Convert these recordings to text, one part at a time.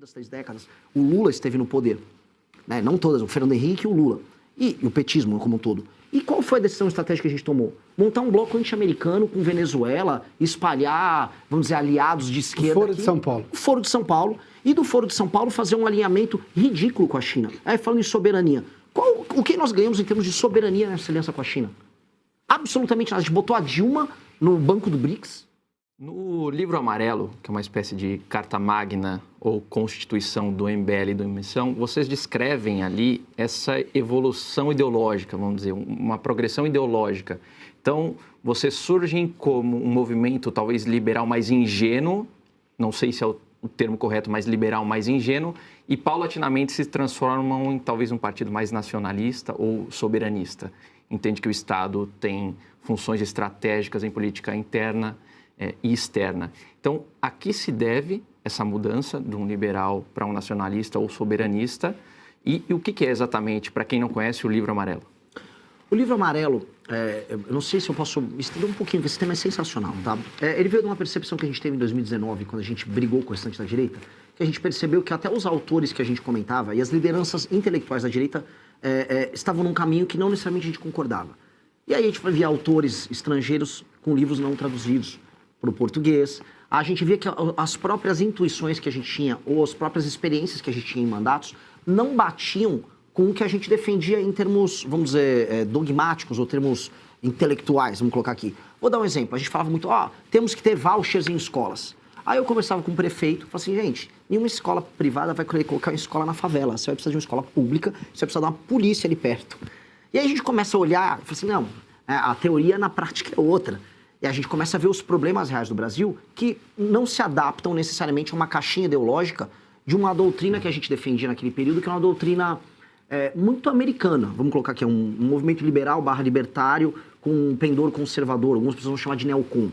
das 3 décadas, o Lula esteve no poder. Né? Não todas, o Fernando Henrique e o Lula. E o petismo como um todo. E qual foi a decisão estratégica que a gente tomou? Montar um bloco anti-americano com Venezuela, espalhar, vamos dizer, aliados de esquerda. O Foro de São Paulo. O Foro de São Paulo. E do Foro de São Paulo fazer um alinhamento ridículo com a China. Aí falando em soberania. O que nós ganhamos em termos de soberania nessa aliança com a China? Absolutamente nada. A gente botou a Dilma no banco do BRICS. No livro amarelo, que é uma espécie de carta magna ou constituição do MBL e do Missão, vocês descrevem ali essa evolução ideológica, vamos dizer, uma progressão ideológica. Então, vocês surgem como um movimento talvez liberal mais ingênuo, não sei se é o termo correto, mas liberal mais ingênuo, e paulatinamente se transformam em talvez um partido mais nacionalista ou soberanista. Entende que o Estado tem funções estratégicas em política interna e externa. Então, a que se deve essa mudança de um liberal para um nacionalista ou soberanista? E o que é exatamente, para quem não conhece, o livro amarelo? O livro amarelo, eu não sei se eu posso estender um pouquinho, porque esse tema é sensacional, tá? Ele veio de uma percepção que a gente teve em 2019, quando a gente brigou com o restante da direita, que a gente percebeu que até os autores que a gente comentava e as lideranças intelectuais da direita estavam num caminho que não necessariamente a gente concordava. E aí a gente via autores estrangeiros com livros não traduzidos para o português. A gente via que as próprias intuições que a gente tinha, ou as próprias experiências que a gente tinha em mandatos, não batiam com o que a gente defendia em termos, vamos dizer, dogmáticos ou termos intelectuais, vamos colocar aqui. Vou dar um exemplo. A gente falava muito, temos que ter vouchers em escolas. Aí eu conversava com o prefeito, falava assim, gente, nenhuma escola privada vai querer colocar uma escola na favela. Você vai precisar de uma escola pública, você vai precisar de uma polícia ali perto. E aí a gente começa a olhar, fala assim, não, a teoria na prática é outra. E a gente começa a ver os problemas reais do Brasil que não se adaptam necessariamente a uma caixinha ideológica de uma doutrina que a gente defendia naquele período, que é uma doutrina muito americana. Vamos colocar aqui, um movimento liberal / libertário com um pendor conservador. Algumas pessoas vão chamar de neocon.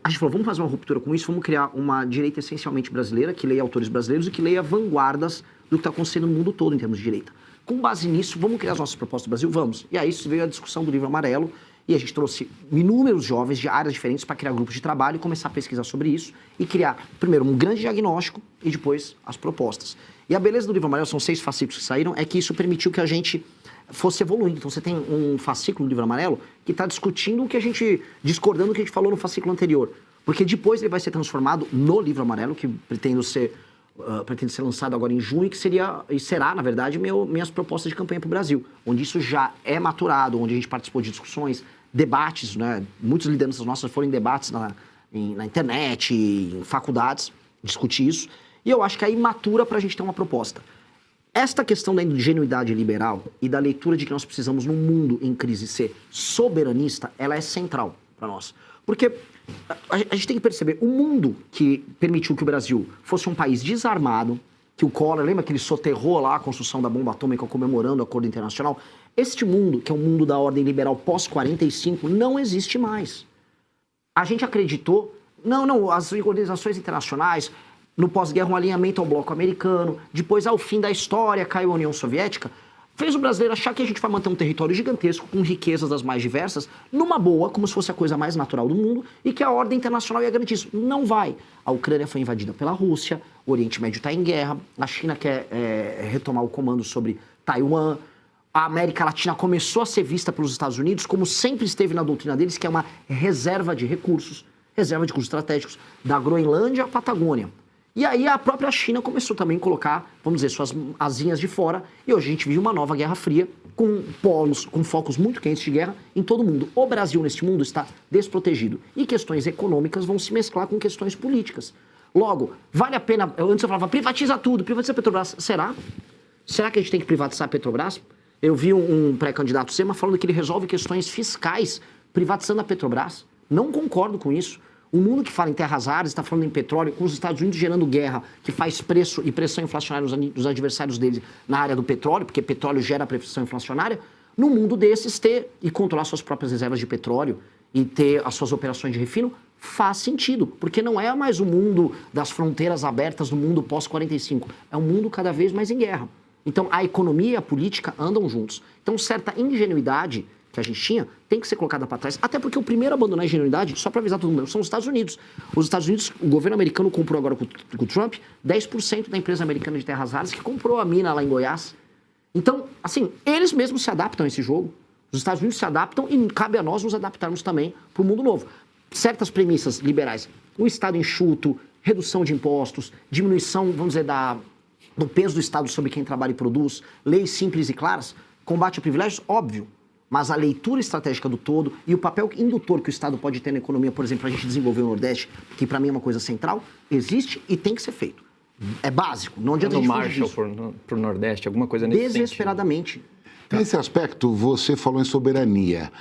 A gente falou, vamos fazer uma ruptura com isso, vamos criar uma direita essencialmente brasileira, que leia autores brasileiros e que leia vanguardas do que está acontecendo no mundo todo em termos de direita. Com base nisso, vamos criar as nossas propostas do Brasil? Vamos. E aí veio a discussão do livro amarelo, e a gente trouxe inúmeros jovens de áreas diferentes para criar grupos de trabalho e começar a pesquisar sobre isso e criar, primeiro, um grande diagnóstico e depois as propostas. E a beleza do livro amarelo, são 6 fascículos que saíram, é que isso permitiu que a gente fosse evoluindo. Então você tem um fascículo do livro amarelo que está discutindo o que a gente, discordando do que a gente falou no fascículo anterior. Porque depois ele vai ser transformado no livro amarelo, que pretende ser lançado agora em junho, que será, na verdade, minhas propostas de campanha para o Brasil, onde isso já é maturado, onde a gente participou de discussões, debates, né? Muitas lideranças nossas foram em debates na internet, em faculdades, discutir isso, e eu acho que aí matura para a gente ter uma proposta. Esta questão da ingenuidade liberal e da leitura de que nós precisamos, num mundo em crise, ser soberanista, ela é central para nós. Porque a gente tem que perceber, o mundo que permitiu que o Brasil fosse um país desarmado, que o Collor, lembra que ele soterrou lá a construção da bomba atômica comemorando o acordo internacional? Este mundo, que é o mundo da ordem liberal pós-45, não existe mais. A gente acreditou, as organizações internacionais, no pós-guerra um alinhamento ao bloco americano, depois ao fim da história caiu a União Soviética, fez o brasileiro achar que a gente vai manter um território gigantesco, com riquezas das mais diversas, numa boa, como se fosse a coisa mais natural do mundo, e que a ordem internacional ia garantir isso. Não vai. A Ucrânia foi invadida pela Rússia, o Oriente Médio está em guerra, a China quer retomar o comando sobre Taiwan, a América Latina começou a ser vista pelos Estados Unidos, como sempre esteve na doutrina deles, que é uma reserva de recursos estratégicos, da Groenlândia à Patagônia. E aí a própria China começou também a colocar, vamos dizer, suas asinhas de fora, e hoje a gente vive uma nova Guerra Fria, com polos, com focos muito quentes de guerra em todo o mundo. O Brasil, neste mundo, está desprotegido. E questões econômicas vão se mesclar com questões políticas. Logo, vale a pena... Antes eu falava, privatiza tudo, privatiza a Petrobras. Será? Será que a gente tem que privatizar a Petrobras? Eu vi um pré-candidato Zema falando que ele resolve questões fiscais privatizando a Petrobras. Não concordo com isso. O mundo que fala em terras raras, está falando em petróleo, com os Estados Unidos gerando guerra, que faz preço e pressão inflacionária nos adversários deles na área do petróleo, porque petróleo gera pressão inflacionária, no mundo desses ter e controlar suas próprias reservas de petróleo e ter as suas operações de refino, faz sentido, porque não é mais o mundo das fronteiras abertas do mundo pós-45, é um mundo cada vez mais em guerra. Então a economia e a política andam juntos. Então certa ingenuidade que a gente tinha, tem que ser colocada para trás. Até porque o primeiro a abandonar a ingenuidade, só para avisar todo mundo, são os Estados Unidos. Os Estados Unidos, o governo americano comprou agora com o Trump 10% da empresa americana de terras raras que comprou a mina lá em Goiás. Então, assim, eles mesmos se adaptam a esse jogo. Os Estados Unidos se adaptam e cabe a nós nos adaptarmos também para o mundo novo. Certas premissas liberais, o Estado enxuto, redução de impostos, diminuição, vamos dizer, do peso do Estado sobre quem trabalha e produz, leis simples e claras, combate a privilégios, óbvio. Mas a leitura estratégica do todo e o papel indutor que o Estado pode ter na economia, por exemplo, para a gente desenvolver o Nordeste, que para mim é uma coisa central, existe e tem que ser feito. É básico, não adianta a gente fugir disso. Marshall para o Nordeste, alguma coisa nesse Desesperadamente. Nesse aspecto, você falou em soberania.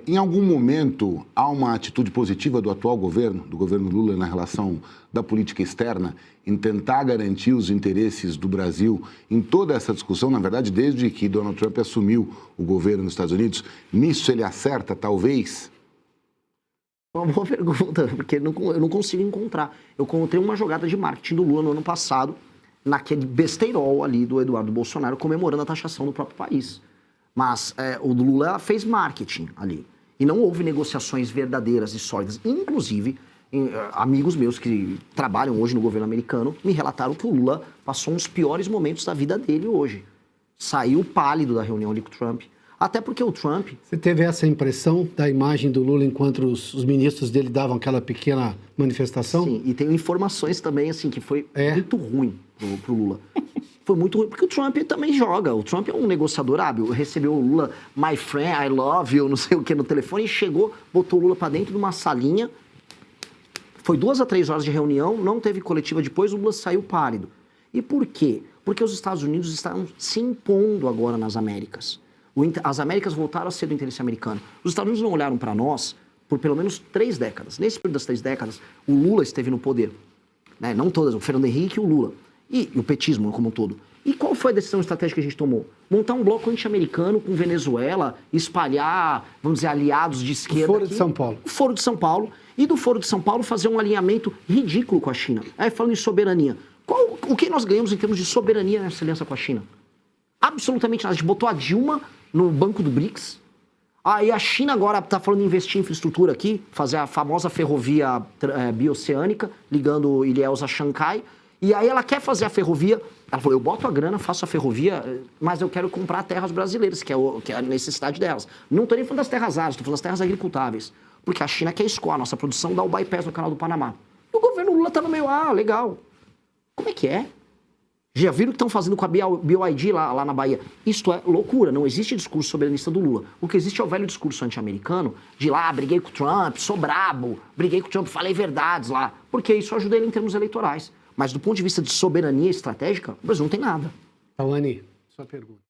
Em algum momento, há uma atitude positiva do atual governo, do governo Lula, na relação da política externa, em tentar garantir os interesses do Brasil em toda essa discussão, na verdade, desde que Donald Trump assumiu o governo nos Estados Unidos? Nisso ele acerta, talvez? Uma boa pergunta, porque eu não consigo encontrar. Eu encontrei uma jogada de marketing do Lula no ano passado, naquele besteirol ali do Eduardo Bolsonaro, comemorando a taxação do próprio país. Mas o Lula fez marketing ali. E não houve negociações verdadeiras e sólidas. Inclusive, amigos meus que trabalham hoje no governo americano me relataram que o Lula passou uns piores momentos da vida dele hoje. Saiu pálido da reunião ali com o Trump. Até porque o Trump... Você teve essa impressão da imagem do Lula enquanto os ministros dele davam aquela pequena manifestação? Sim, e tenho informações também, assim, que foi muito ruim pro Lula. Foi muito ruim, porque o Trump também joga. O Trump é um negociador hábil. Recebeu o Lula, my friend, I love you, não sei o que, no telefone, e chegou, botou o Lula pra dentro de uma salinha. Foi 2 a 3 horas de reunião, não teve coletiva depois, o Lula saiu pálido. E por quê? Porque os Estados Unidos estão se impondo agora nas Américas. As Américas voltaram a ser do interesse americano. Os Estados Unidos não olharam para nós por pelo menos 3 décadas. Nesse período das 3 décadas, o Lula esteve no poder. Né? Não todas, o Fernando Henrique e o Lula. E o petismo como um todo. E qual foi a decisão estratégica que a gente tomou? Montar um bloco anti-americano com Venezuela, espalhar, vamos dizer, aliados de esquerda. O Foro de São Paulo. O Foro de São Paulo. E do Foro de São Paulo fazer um alinhamento ridículo com a China. Aí falando em soberania. O que nós ganhamos em termos de soberania nessa aliança com a China? Absolutamente nada. A gente botou a Dilma no banco do BRICS. Aí a China agora está falando em investir em infraestrutura aqui, fazer a famosa ferrovia bioceânica, ligando Ilhéus a Xangai. E aí ela quer fazer a ferrovia, ela falou, eu boto a grana, faço a ferrovia, mas eu quero comprar terras brasileiras, que é a necessidade delas. Não estou nem falando das terras raras, estou falando das terras agricultáveis. Porque a China quer escoar a nossa produção, dá o bypass no canal do Panamá. E o governo Lula está no meio, legal. Como é que é? Já viram o que estão fazendo com a BioID lá na Bahia? Isto é loucura, não existe discurso soberanista do Lula. O que existe é o velho discurso anti-americano de lá, briguei com o Trump, sou brabo, briguei com o Trump, falei verdades lá. Porque isso ajuda ele em termos eleitorais. Mas do ponto de vista de soberania estratégica, o Brasil não tem nada. Tawane, sua pergunta.